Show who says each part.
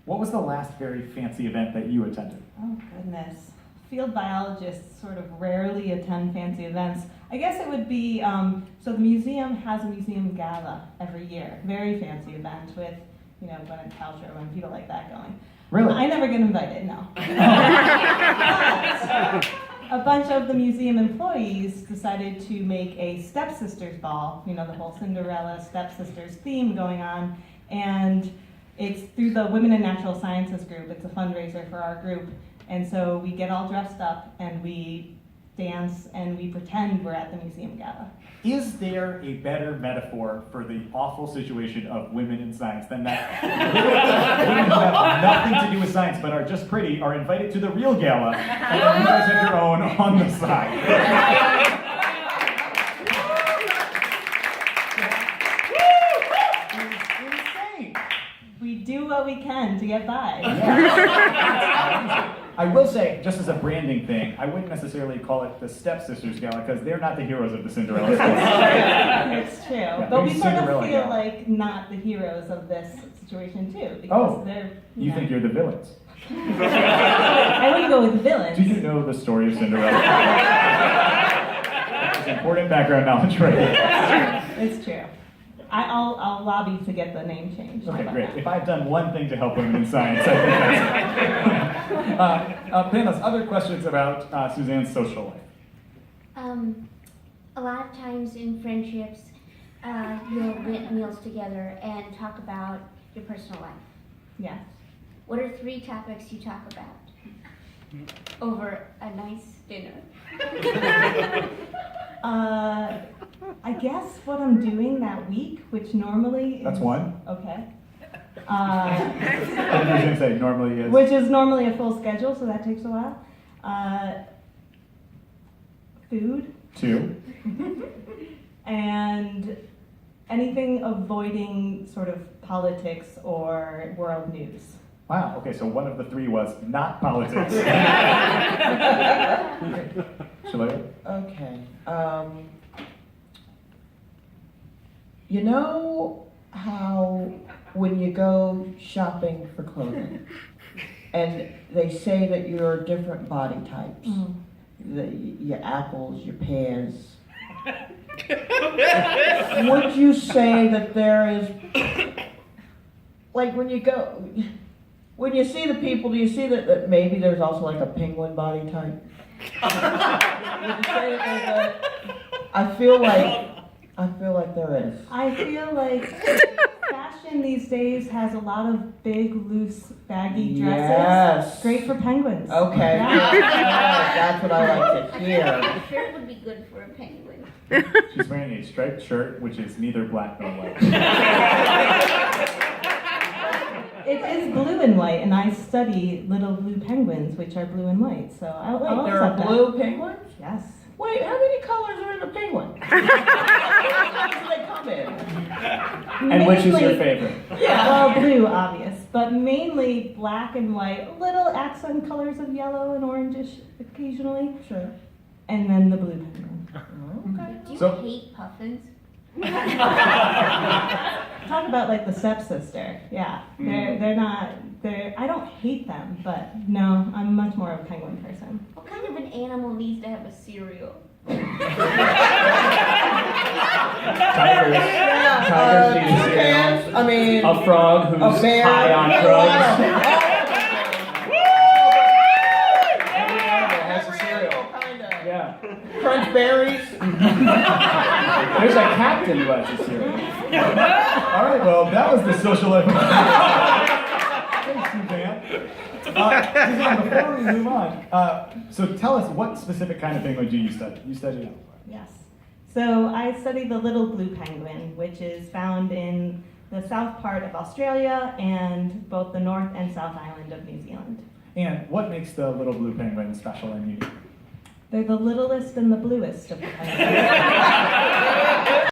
Speaker 1: What was the last very fancy event that you attended?
Speaker 2: Oh, goodness. Field biologists sort of rarely attend fancy events. I guess it would be, so the museum has a museum gala every year. Very fancy event with, Gwyneth Paltrow and people like that going.
Speaker 1: Really?
Speaker 2: I never get invited, no. But a bunch of the museum employees decided to make a stepsisters ball, the whole Cinderella stepsisters theme going on. And it's through the Women in Natural Sciences group. It's a fundraiser for our group. And so we get all dressed up and we dance and we pretend we're at the museum gala.
Speaker 1: Is there a better metaphor for the awful situation of women in science than that women who have nothing to do with science but are just pretty are invited to the real gala and then you guys have your own on the side? Insane.
Speaker 2: We do what we can to get by.
Speaker 1: Yeah. I will say, just as a branding thing, I wouldn't necessarily call it the Stepsisters Gala because they're not the heroes of the Cinderella story.
Speaker 2: It's true.
Speaker 1: Yeah,
Speaker 2: but we
Speaker 1: maybe
Speaker 2: sort of
Speaker 1: Cinderella
Speaker 2: feel
Speaker 1: Gala.
Speaker 2: like not the heroes of this situation too. Because
Speaker 1: Oh,
Speaker 2: they're,
Speaker 1: you think you're the villains?
Speaker 2: I wouldn't go with villains.
Speaker 1: Do you know the story of Cinderella? That's important background knowledge right here.
Speaker 2: It's true. I'll lobby to get the name changed.
Speaker 1: Okay,
Speaker 2: How
Speaker 1: great.
Speaker 2: about
Speaker 1: If I've done one thing to help women in science, I think that's it. Panelists, other questions about Suzanne's social life?
Speaker 3: A lot of times in friendships, you'll get meals together and talk about your personal life.
Speaker 2: Yes.
Speaker 3: What are 3 topics you talk about over a nice dinner?
Speaker 2: I guess what I'm doing that week, which normally is...
Speaker 1: That's one?
Speaker 2: Okay.
Speaker 1: I think you were going to say normally is.
Speaker 2: Which is normally a full schedule, so that takes a while. Food.
Speaker 1: 2.
Speaker 2: And anything avoiding sort of politics or world news.
Speaker 1: Wow, okay, so one of the 3 was not politics. Shalaya?
Speaker 4: Okay. You know how when you go shopping for clothing and they say that you're different body types, your apples, your pears, would you say that there is, like when you see the people, do you see that maybe there's also like a penguin body type? Would you say that there's a, I feel like there is.
Speaker 2: I feel like fashion these days has a lot of big, loose, baggy dresses.
Speaker 4: Yes.
Speaker 2: Great for penguins.
Speaker 4: Okay.
Speaker 2: Yeah.
Speaker 4: That's what I like to hear.
Speaker 3: A shirt would be good for a penguin.
Speaker 1: She's wearing a striped shirt, which is neither black nor white.
Speaker 2: It is blue and white, and I study little blue penguins, which are blue and white. So I'll
Speaker 4: Wait, there are
Speaker 2: accept
Speaker 4: blue penguins?
Speaker 2: that. Yes.
Speaker 4: Wait, how many colors are in a penguin? How many colors do they come in?
Speaker 1: And which is your
Speaker 2: Mainly-
Speaker 1: favorite?
Speaker 2: Yeah, well, blue, obvious, but mainly black and white, little accent colors of yellow and orangish occasionally,
Speaker 4: Sure.
Speaker 2: and then the blue penguin.
Speaker 4: Okay.
Speaker 3: Do you
Speaker 1: So-
Speaker 3: hate puffins?
Speaker 2: Talk about like the stepsister. Yeah, they're not. I don't hate them, but no, I'm much more of a penguin person.
Speaker 3: What kind of an animal needs to have a cereal?
Speaker 1: Tigers. Tigers need a cereal.
Speaker 4: toucans, I mean,
Speaker 1: A frog who's
Speaker 4: a bear.
Speaker 1: high on
Speaker 4: Yeah,
Speaker 1: drugs.
Speaker 4: Every
Speaker 1: animal has a cereal.
Speaker 4: Kinda.
Speaker 1: Yeah.
Speaker 4: Crunch berries.
Speaker 1: There's a captain who has a cereal. All right, well, that was the social life. Thanks, Suzanne. Suzanne, before we move on, so tell us what specific kind of penguin do you study? You study
Speaker 2: Yes. So I study the little blue penguin, which is found in the south part of Australia and both the North and South Island of New Zealand.
Speaker 1: And what makes the little blue penguin special and unique?
Speaker 2: They're the littlest and the bluest of the penguins.